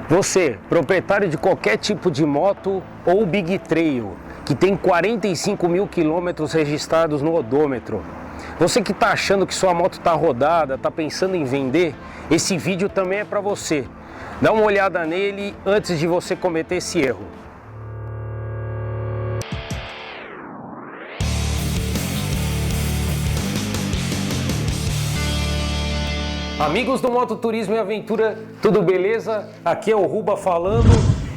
Você, proprietário de qualquer tipo de moto ou Big Trail, que tem 45 mil quilômetros registrados no odômetro. Você que está achando que sua moto está rodada, está pensando em vender, esse vídeo também é para você. Dá uma olhada nele antes de você cometer esse erro. Amigos do Mototurismo e Aventura, tudo beleza? Aqui é o Ruba falando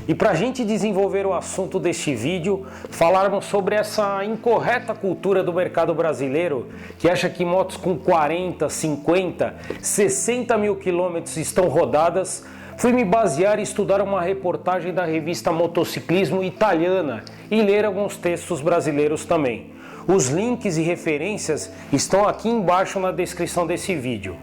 e para a gente desenvolver o assunto deste vídeo, falarmos sobre essa incorreta cultura do mercado brasileiro que acha que motos com 40, 50, 60 mil quilômetros estão rodadas. Fui me basear e estudar uma reportagem da revista Motociclismo italiana e ler alguns textos brasileiros também. Os links e referências estão aqui embaixo na descrição desse vídeo.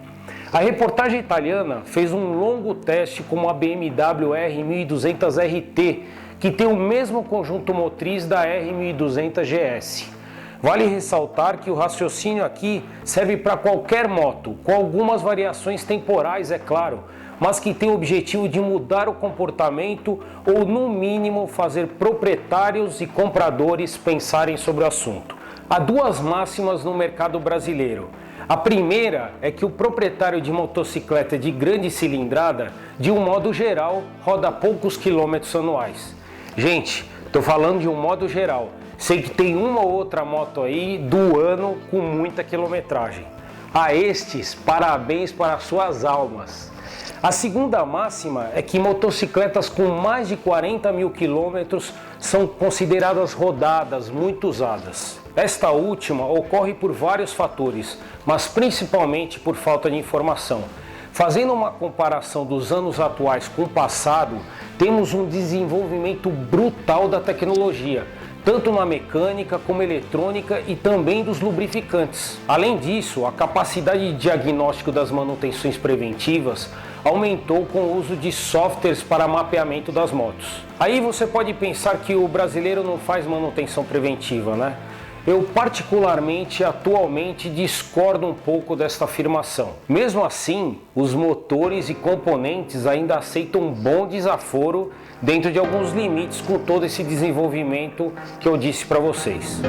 A reportagem italiana fez um longo teste com uma BMW R1200 RT, que tem o mesmo conjunto motriz da R1200 GS. Vale ressaltar que o raciocínio aqui serve para qualquer moto, com algumas variações temporais, é claro, mas que tem o objetivo de mudar o comportamento ou, no mínimo, fazer proprietários e compradores pensarem sobre o assunto. Há duas máximas no mercado brasileiro. A primeira é que o proprietário de motocicleta de grande cilindrada, de um modo geral, roda poucos quilômetros anuais. Gente, estou falando de um modo geral. Sei que tem uma ou outra moto aí do ano com muita quilometragem. A estes, parabéns para suas almas. A segunda máxima é que motocicletas com mais de 40 mil quilômetros são consideradas rodadas, muito usadas. Esta última ocorre por vários fatores, mas principalmente por falta de informação. Fazendo uma comparação dos anos atuais com o passado, temos um desenvolvimento brutal da tecnologia, tanto na mecânica como eletrônica e também dos lubrificantes. Além disso, a capacidade de diagnóstico das manutenções preventivas aumentou com o uso de softwares para mapeamento das motos. Aí você pode pensar que o brasileiro não faz manutenção preventiva, né? Eu particularmente, atualmente, discordo um pouco desta afirmação. Mesmo assim, os motores e componentes ainda aceitam um bom desaforo dentro de alguns limites com todo esse desenvolvimento que eu disse para vocês.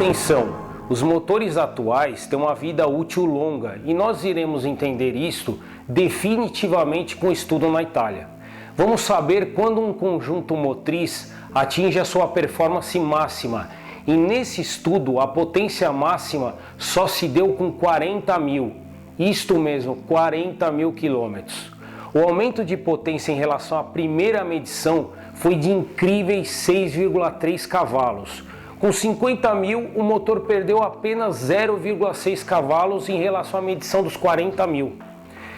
Atenção, os motores atuais têm uma vida útil longa e nós iremos entender isto definitivamente com o estudo na Itália. Vamos saber quando um conjunto motriz atinge a sua performance máxima e nesse estudo a potência máxima só se deu com 40 mil, isto mesmo, 40 mil quilômetros. O aumento de potência em relação à primeira medição foi de incríveis 6,3 cavalos. Com 50 mil, o motor perdeu apenas 0,6 cavalos em relação à medição dos 40 mil.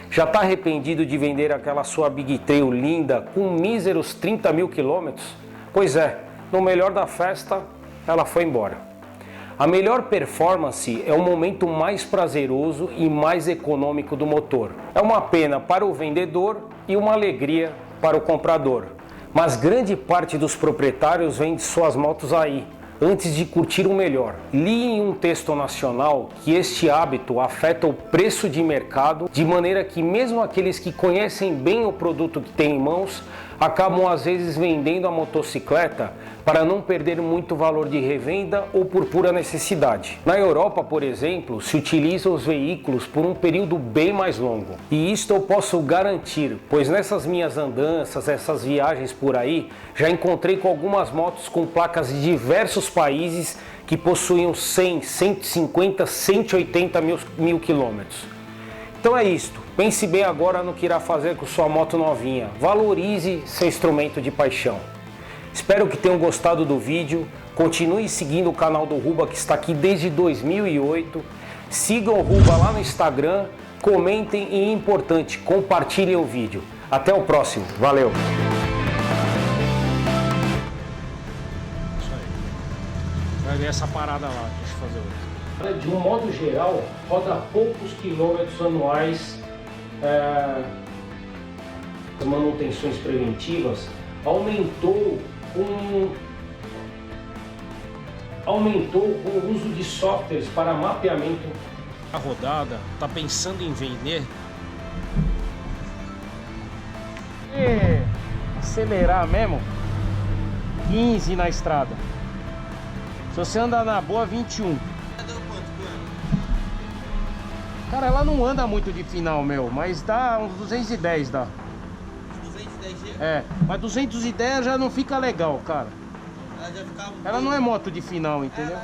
Já está arrependido de vender aquela sua Big Trail linda com míseros 30 mil quilômetros? Pois é, no melhor da festa, ela foi embora. A melhor performance é o momento mais prazeroso e mais econômico do motor. É uma pena para o vendedor e uma alegria para o comprador. Mas grande parte dos proprietários vende suas motos aí, antes de curtir o melhor. Li em um texto nacional que este hábito afeta o preço de mercado, de maneira que mesmo aqueles que conhecem bem o produto que têm em mãos, acabam às vezes vendendo a motocicleta para não perder muito valor de revenda ou por pura necessidade. Na Europa, por exemplo, se utilizam os veículos por um período bem mais longo. E isto eu posso garantir, pois nessas minhas andanças, essas viagens por aí, já encontrei com algumas motos com placas de diversos países que possuíam 100, 150, 180 mil quilômetros. Então é isto, pense bem agora no que irá fazer com sua moto novinha, valorize seu instrumento de paixão. Espero que tenham gostado do vídeo, continue seguindo o canal do Ruba que está aqui desde 2008, sigam o Ruba lá no Instagram, comentem e, importante, compartilhem o vídeo. Até o próximo, valeu! Isso aí, vai ver essa parada lá, deixa eu fazer outra. De um modo geral, roda poucos quilômetros anuais, as manutenções preventivas, aumentou com o uso de softwares para mapeamento. A rodada, tá pensando em vender? E acelerar mesmo, 15 na estrada. Se você andar na boa, 21. Cara, ela não anda muito de final, meu, mas dá uns 210, dá. 210G? É, mas 210 já não fica legal, cara. Ela não é moto de final, entendeu?